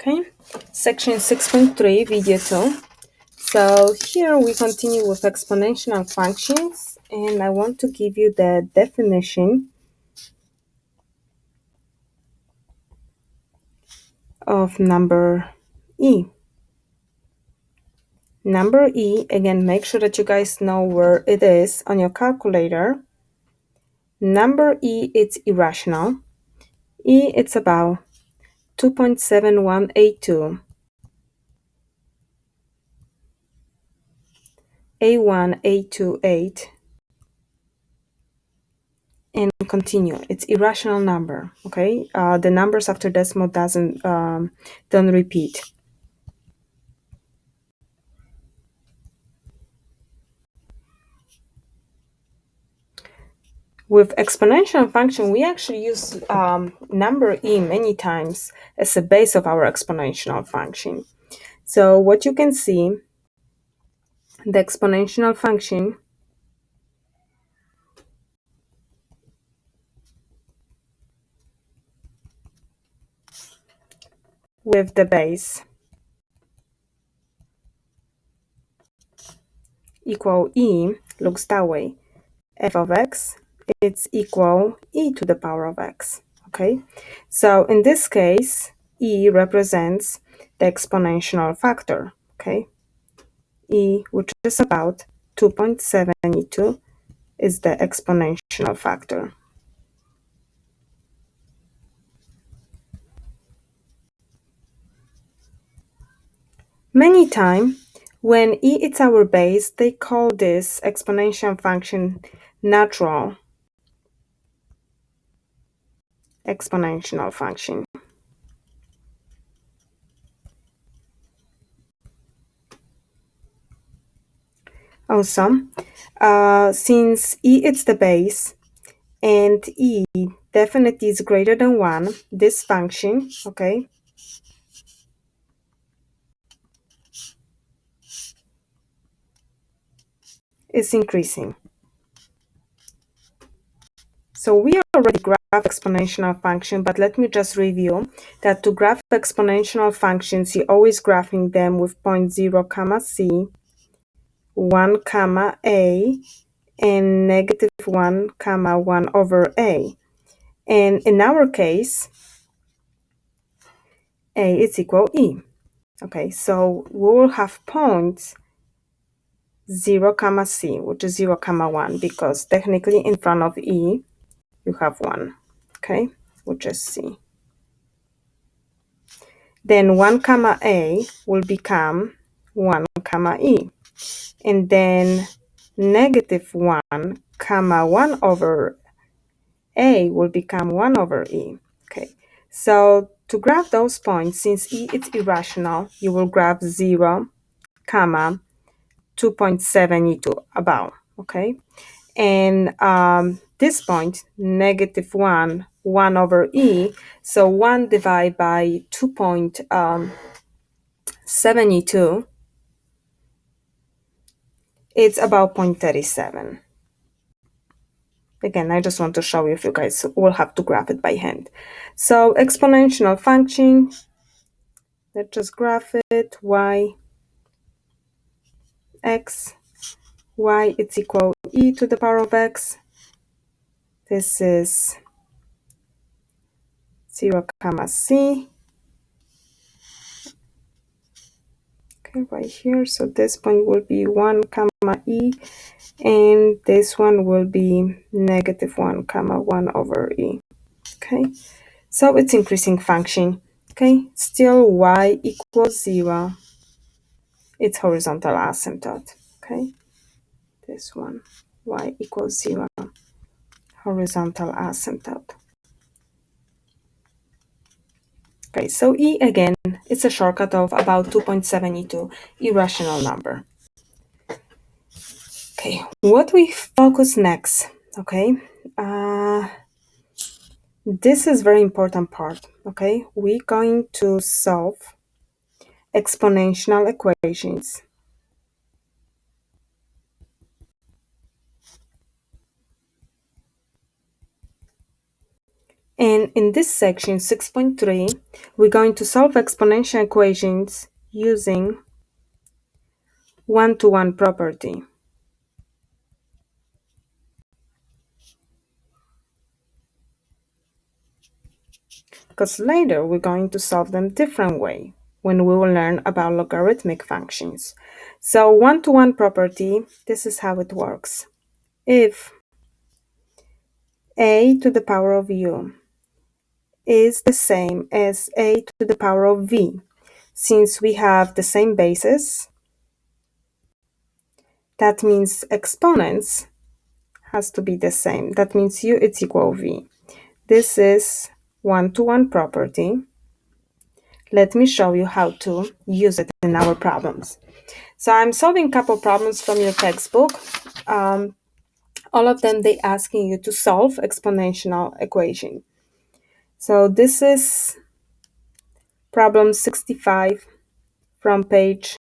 Okay, section 6.3, video 2. So here we continue with exponential functions, and I want to give you the definition of number e. Number e, again, make sure that you guys know where it is on your calculator. Number e, it's irrational. E, it's about 2.7182. A1828, and continue. It's irrational number. Okay, the numbers after decimal don't repeat. With exponential function, we actually use number e many times as a base of our exponential function. So what you can see, the exponential function with the base equal e looks that way. F of x, it's equal e to the power of x. Okay, so in this case, e represents the exponential factor. Okay, e, which is about 2.72, is the exponential factor. Many times, when e is our base, they call this exponential function natural exponential function. Also, since e is the base and e definitely is greater than 1, this function, okay, is increasing. So we already graphed exponential function, but let me just review that to graph exponential functions, you're always graphing them with point 0, comma c, 1, comma a, and negative 1, comma 1 over a. And in our case, a is equal e. Okay, so we will have points 0, comma c, which is 0, comma 1, because technically in front of e, you have 1, okay, which is c. Then 1, comma a will become 1, comma e. And then negative 1, comma 1 over a will become 1 over e. Okay, so to graph those points, since e is irrational, you will graph 0, comma 2.72 about. Okay, and this point, negative 1, 1 over e, so 1 divided by 2.72, it's about 0.37. Again, I just want to show you if you guys will have to graph it by hand. So exponential function, let's just graph it, y, x, y, it's equal e to the power of x. This is 0, comma c. Okay, right here. So this point will be 1, comma e, and this one will be negative 1, comma 1 over e. Okay, so it's increasing function. Okay, still y equals 0. It's horizontal asymptote. Okay, this one, y equals 0, horizontal asymptote. Okay, so e again, it's a shortcut of about 2.72, irrational number. Okay, what we focus next, okay, this is very important part, okay, we're going to solve exponential equations. And in this section, 6.3, we're going to solve exponential equations using one-to-one property. Because later we're going to solve them different way when we will learn about logarithmic functions. So one-to-one property, this is how it works. If a to the power of u is the same as a to the power of v, since we have the same basis, that means exponents has to be the same. That means u is equal v. This is one-to-one property. Let me show you how to use it in our problems. So I'm solving a couple problems from your textbook. All of them, they asking you to solve exponential equation. So this is problem 65 from page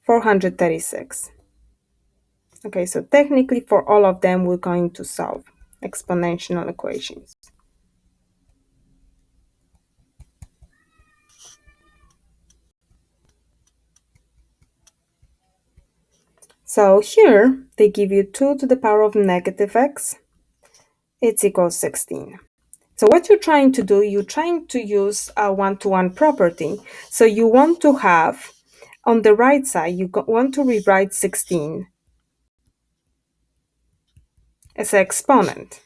436. Okay, so technically for all of them, we're going to solve exponential equations. So here, they give you 2 to the power of negative x. It's equals 16. So what you're trying to do, you're trying to use a one-to-one property. So you want to have, on the right side, you want to rewrite 16 as an exponent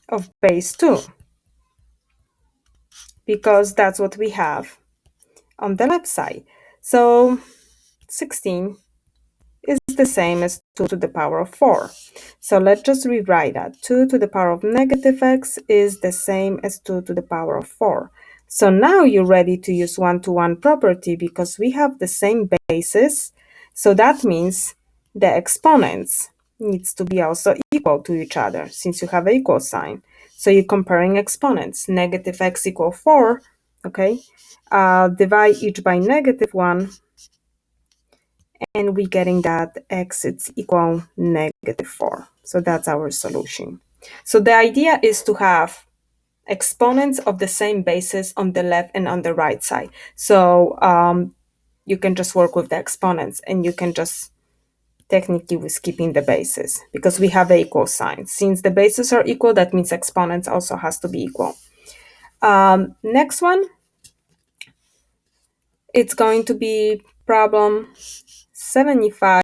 of base 2, because that's what we have on the left side. So 16 is the same as 2 to the power of 4. So let's just rewrite that. 2 to the power of negative x is the same as 2 to the power of 4. So now you're ready to use one-to-one property because we have the same basis. So that means the exponents needs to be also equal to each other since you have an equal sign. So you're comparing exponents. Negative x equal 4, okay? Divide each by negative 1, and we're getting that x is equal negative 4. So that's our solution. So the idea is to have exponents of the same basis on the left and on the right side. So you can just work with the exponents, and you can just technically we're skipping the bases because we have an equal sign. Since the bases are equal, that means exponents also has to be equal. Next one, it's going to be problem 75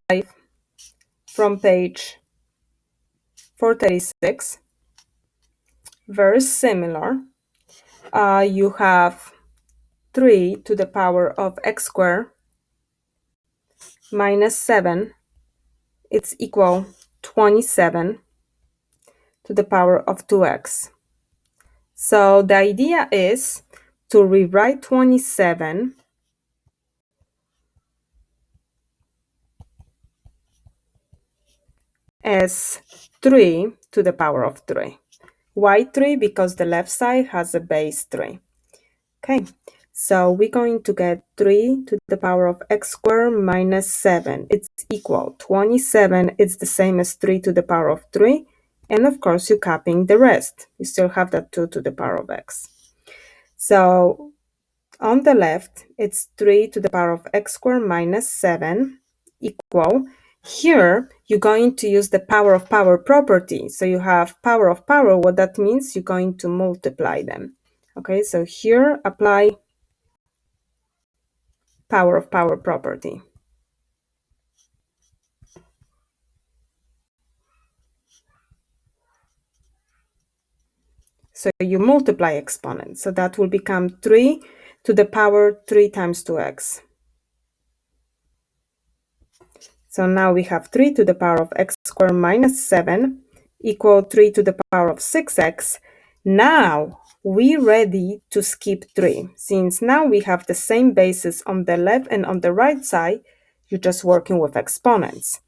from page 436. Very similar. You have 3 to the power of x squared minus 7. It's equal 27 to the power of 2x. So the idea is to rewrite 27 as 3 to the power of 3. Why 3? Because the left side has a base 3. Okay, so we're going to get 3 to the power of x squared minus 7. It's equal 27. It's the same as 3 to the power of 3. And of course, you're copying the rest. You still have that 2 to the power of x. So on the left, it's 3 to the power of x squared minus 7 equal. Here, you're going to use the power of power property. So you have power of power. What that means, you're going to multiply them. Okay, so here, apply power of power property. So you multiply exponents. So that will become 3 to the power 3 times 2x. So now we have 3 to the power of x squared minus 7 equal 3 to the power of 6x. Now we're ready to skip 3. Since now we have the same basis on the left and on the right side, you're just working with exponents.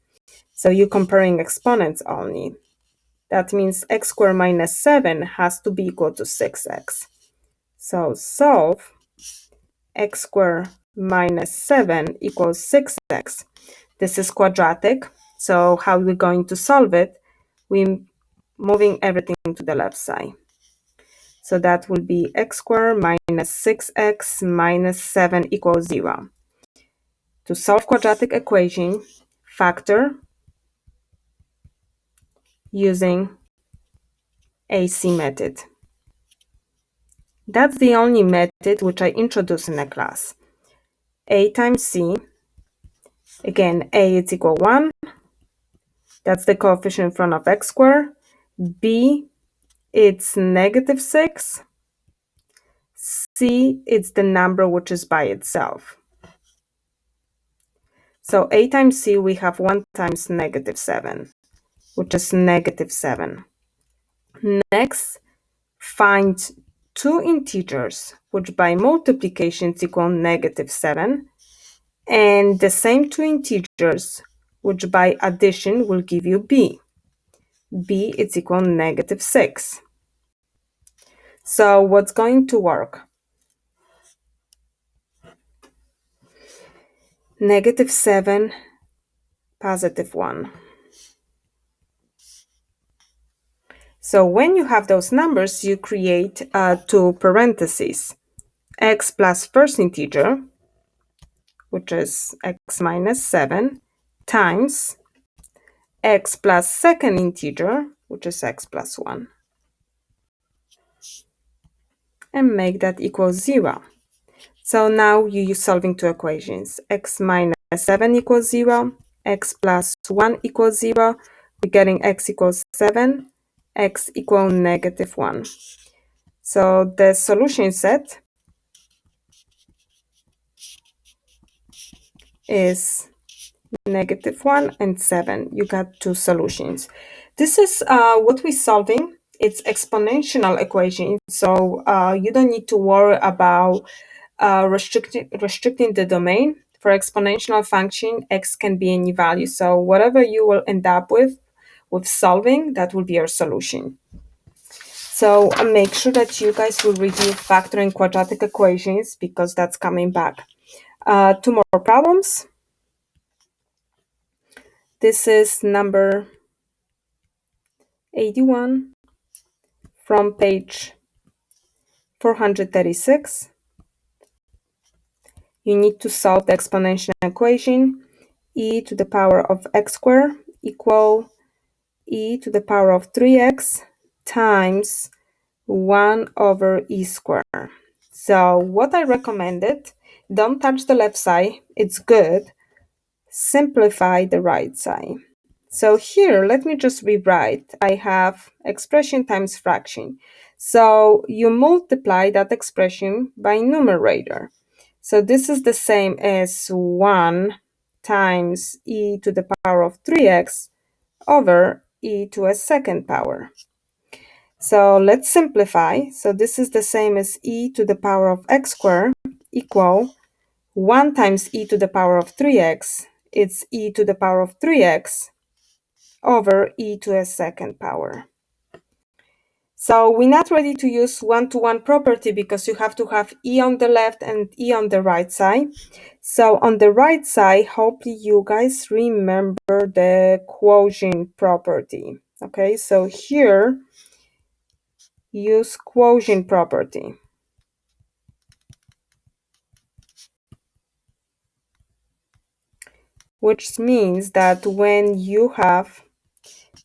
So you're comparing exponents only. That means x squared minus 7 has to be equal to 6x. So solve x squared minus 7 equals 6x. This is quadratic. So how we're going to solve it? We're moving everything to the left side. So that will be x squared minus 6x minus 7 equals 0. To solve quadratic equation, factor using AC method. That's the only method which I introduced in the class. A times C, again, A is equal 1. That's the coefficient in front of x squared. B, it's negative 6. C, it's the number which is by itself. So A times C, we have 1 times negative 7, which is negative 7. Next, find two integers, which by multiplication is equal negative 7, and the same two integers, which by addition will give you b. b is equal negative 6. So what's going to work? Negative 7, positive 1. So when you have those numbers, you create two parentheses. X plus first integer, which is x minus 7, times x plus second integer, which is x plus 1. And make that equal 0. So now you're solving two equations. X minus 7 equals 0, x plus 1 equals 0. We're getting x equals 7, x equal negative 1. So the solution set is negative 1 and 7. You got two solutions. This is what we're solving. It's exponential equation, so you don't need to worry about restricting the domain. For exponential function, x can be any value. So whatever you will end up with solving, that will be your solution. So make sure that you guys will review factoring quadratic equations because that's coming back. Two more problems. This is number 81 from page 436. You need to solve the exponential equation e to the power of x squared equal e to the power of 3x times 1 over e squared. So what I recommended, don't touch the left side, it's good. Simplify the right side. So here, let me just rewrite. I have expression times fraction. So you multiply that expression by numerator. So this is the same as 1 times e to the power of 3x over e to a second power. So let's simplify. So this is the same as e to the power of x squared equal 1 times e to the power of 3x. It's e to the power of 3x over e to a second power. So we're not ready to use one-to-one property because you have to have e on the left and e on the right side. So on the right side, hopefully you guys remember the quotient property. Okay, so here, use quotient property. Which means that when you have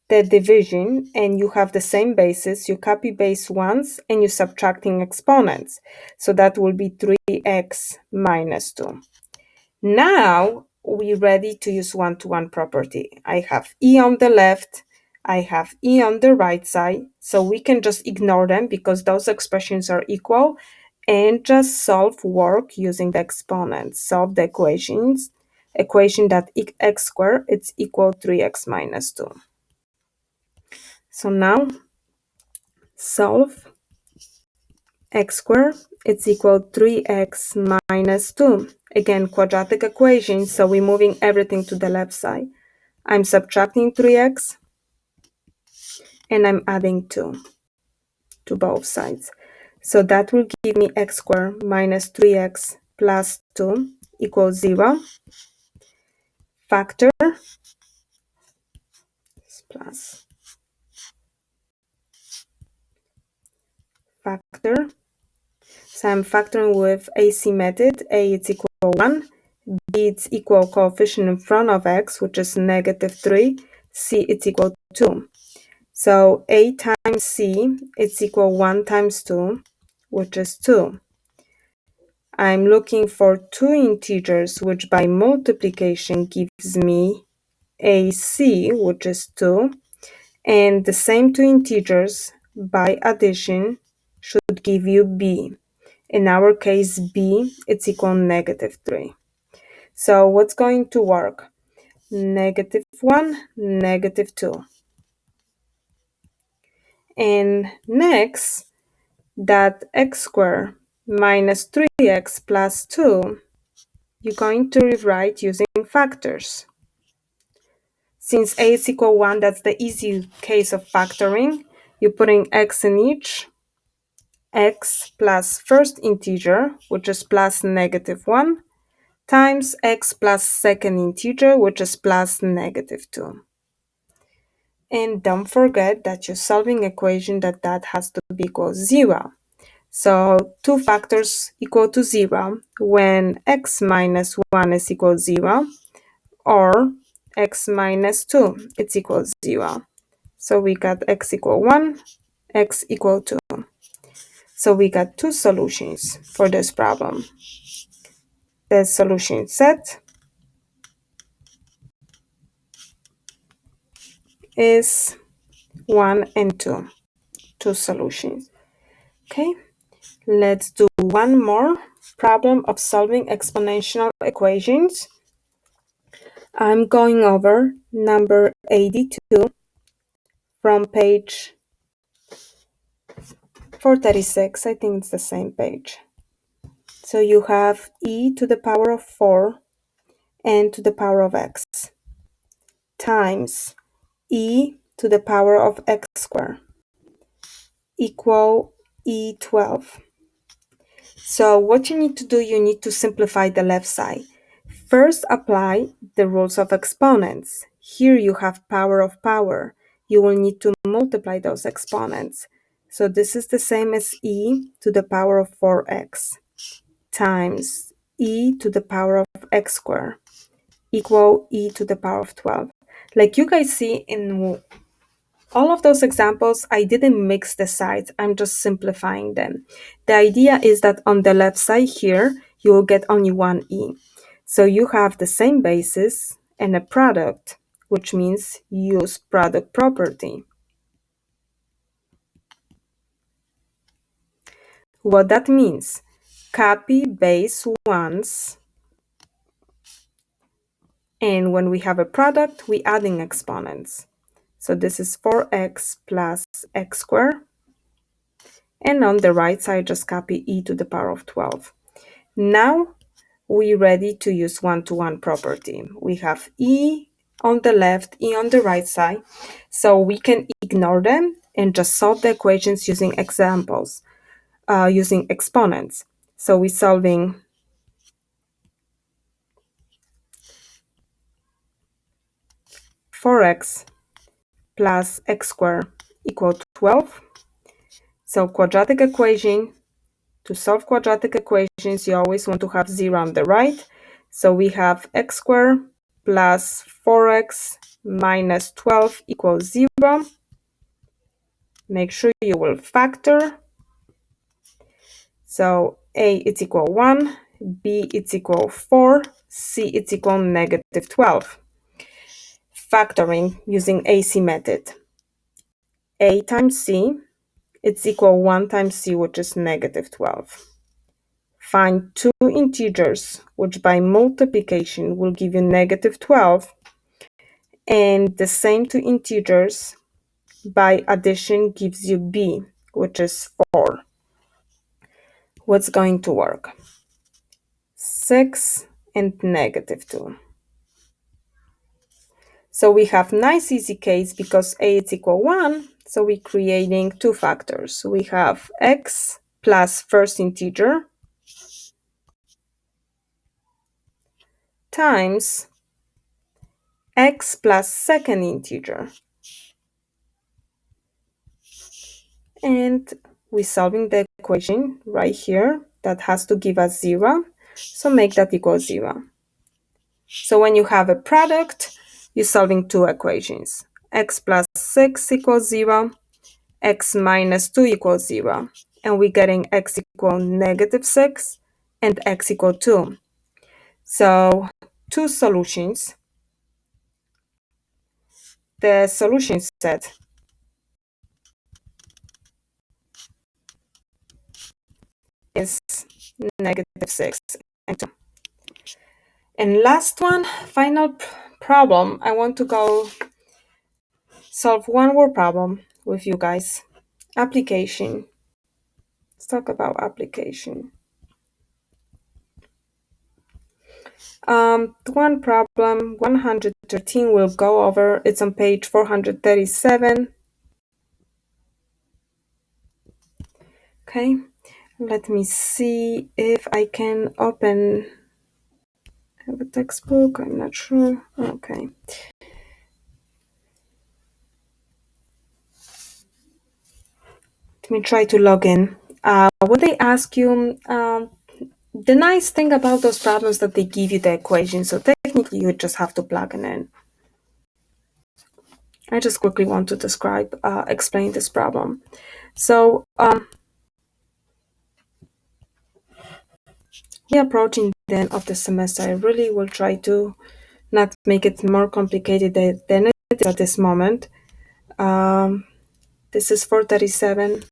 the division and you have the same basis, you copy base once and you're subtracting exponents. So that will be 3x minus 2. Now we're ready to use one-to-one property. I have e on the left, I have e on the right side, so we can just ignore them because those expressions are equal and just solve work using the exponents. Solve the equation that x squared it's equal 3x minus 2. So now solve x squared it's equal 3x minus 2. Again, quadratic equation, so we're moving everything to the left side. I'm subtracting 3x and I'm adding 2 to both sides. So that will give me x squared minus 3x plus 2 equals 0. factor, plus factor. So I'm factoring with AC method. A is equal 1, B is equal coefficient in front of x, which is -3, C is equal 2. So A times C is equal 1 times 2, which is 2. I'm looking for two integers, which by multiplication gives me AC, which is 2, and the same two integers by addition should give you B. In our case, B is equal -3. So what's going to work? -1, -2. And next, that x squared minus 3x plus 2, you're going to rewrite using factors. Since a is equal 1, that's the easy case of factoring. You're putting x in each, x plus first integer, which is plus -1, times x plus second integer, which is plus -2. And don't forget that you're solving equation that has to be equal 0. So two factors equal to 0 when x minus 1 is equal to 0, or x minus 2 is equal to 0. So we got x equal 1, x equal 2. So we got two solutions for this problem. The solution set is 1 and 2. Two solutions. Okay, let's do one more problem of solving exponential equations. I'm going over number 82 from page 436. I think it's the same page. So you have e to the power of 4 n to the power of x times e to the power of x squared equal e12. So what you need to do, you need to simplify the left side. First, apply the rules of exponents. Here you have power of power. You will need to multiply those exponents. So this is the same as e to the power of 4x times e to the power of x squared equal e to the power of 12. Like you guys see in all of those examples, I didn't mix the sides, I'm just simplifying them. The idea is that on the left side here, you will get only one e. So you have the same basis and a product, which means use product property. What that means, copy base once, and when we have a product, we adding exponents. So this is 4x plus x squared. And on the right side, just copy e to the power of 12. Now we're ready to use one-to-one property. We have e on the left, e on the right side. So we can ignore them and just solve the equations using examples, using exponents. So we're solving 4x plus x squared equal to 12. So quadratic equation, to solve quadratic equations, you always want to have 0 on the right. So we have x squared plus 4x minus 12 equals 0. Make sure you will factor. So a is equal 1, b is equal 4, c is equal -12. Factoring using AC method. A times c is equal 1 times c, which is -12. Find two integers, which by multiplication will give you -12, and the same two integers by addition gives you b, which is 4. What's going to work? 6 and -2. So we have nice easy case because a is equal 1, so we're creating two factors. We have x plus first integer times x plus second integer. And we're solving the equation right here that has to give us 0. So make that equal 0. So when you have a product, you're solving two equations. X plus 6 equals 0, x minus 2 equals 0. And we're getting x equal negative 6 and x equal 2. So two solutions. The solution set is negative 6 and 2. And last one, final problem. I want to go solve one more problem with you guys. Application. Let's talk about application. One problem, 113, we'll go over. It's on page 437. Okay, let me see if I can open a textbook. I'm not sure. Okay. Let me try to log in. What they ask you, the nice thing about those problems that they give you the equation, so technically you just have to plug it in. I just quickly want to explain this problem. So we're approaching the end of the semester. I really will try to not make it more complicated than it is at this moment. This is 437.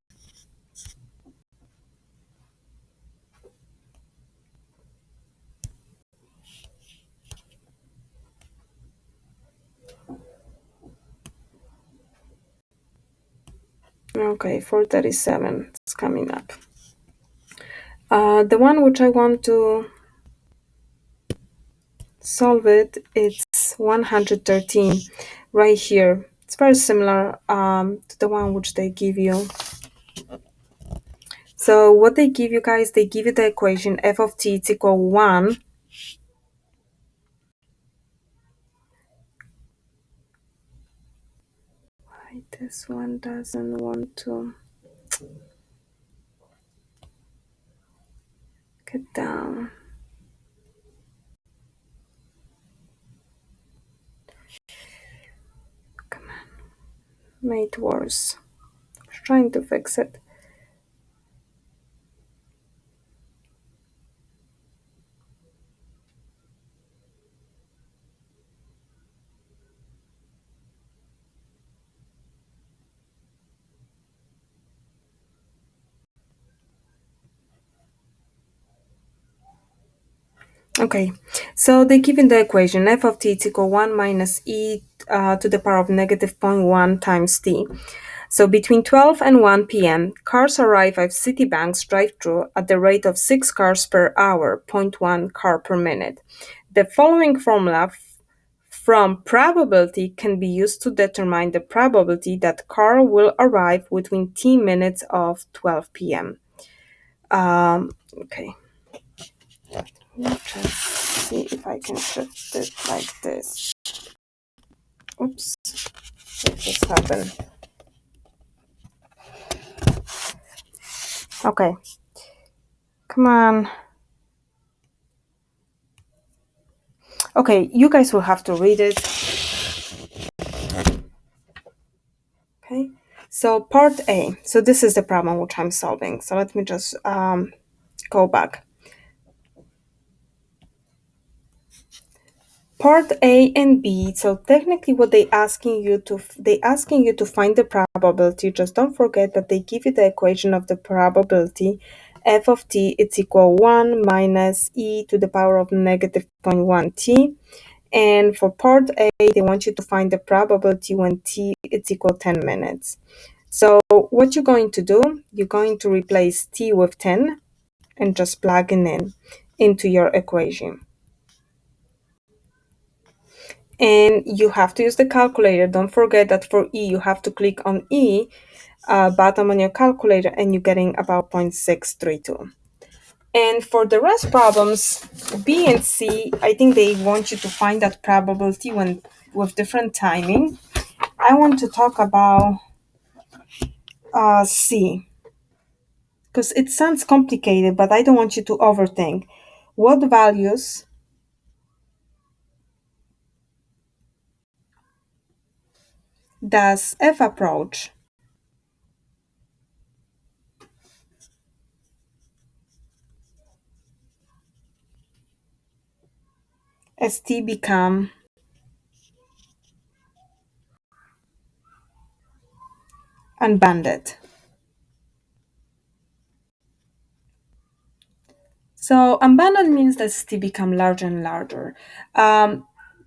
Okay, 437 is coming up. The one which I want to solve it's 113 right here. It's very similar to the one which they give you. So what they give you guys, they give you the equation f of t is equal 1. Why this one doesn't want to get down? Come on, made worse. I'm trying to fix it. Okay, so they give in the equation f of t is equal 1 minus e to the power of negative 0.1 times t. So between 12 and 1 p.m., cars arrive at Citibank's drive-thru at the rate of 6 cars per hour, 0.1 car per minute. The following formula from probability can be used to determine the probability that car will arrive within t minutes of 12 p.m. Okay. Let me just see if I can shift it like this. Oops, what just happened? Okay, come on. Okay, you guys will have to read it. Okay, so part A. So this is the problem which I'm solving. So let me just go back. Part A and B. So technically, what they asking you to find the probability. Just don't forget that they give you the equation of the probability. F of t it's equal 1 minus e to the power of negative 0.1 t. And for part A, they want you to find the probability when t is equal 10 minutes. So what you're going to do, you're going to replace t with 10 and just plug it in into your equation. And you have to use the calculator. Don't forget that for E, you have to click on E bottom on your calculator and you're getting about 0.632. And for the rest problems, B and C, I think they want you to find that probability when with different timing. I want to talk about C, because it sounds complicated, but I don't want you to overthink. What values does F approach as T become unbounded? So unbounded means that T become larger and larger.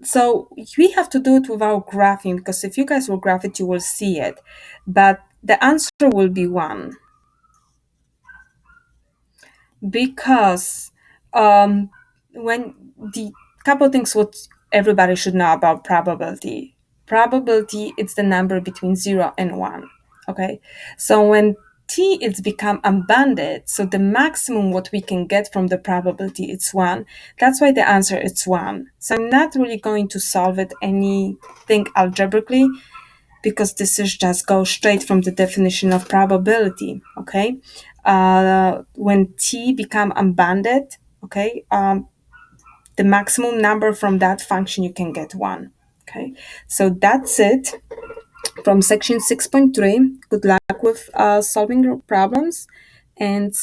So we have to do it without graphing, because if you guys will graph it, you will see it. But the answer will be 1. Because when the couple things what everybody should know about probability. Probability it's the number between 0 and 1. Okay, so when t is become unbounded, so the maximum what we can get from the probability it's 1. That's why the answer is 1. So I'm not really going to solve it anything algebraically, because this is just go straight from the definition of probability. Okay, when t become unbounded, okay, the maximum number from that function you can get 1. Okay, so that's it from section 6.3. Good luck with solving your problems, and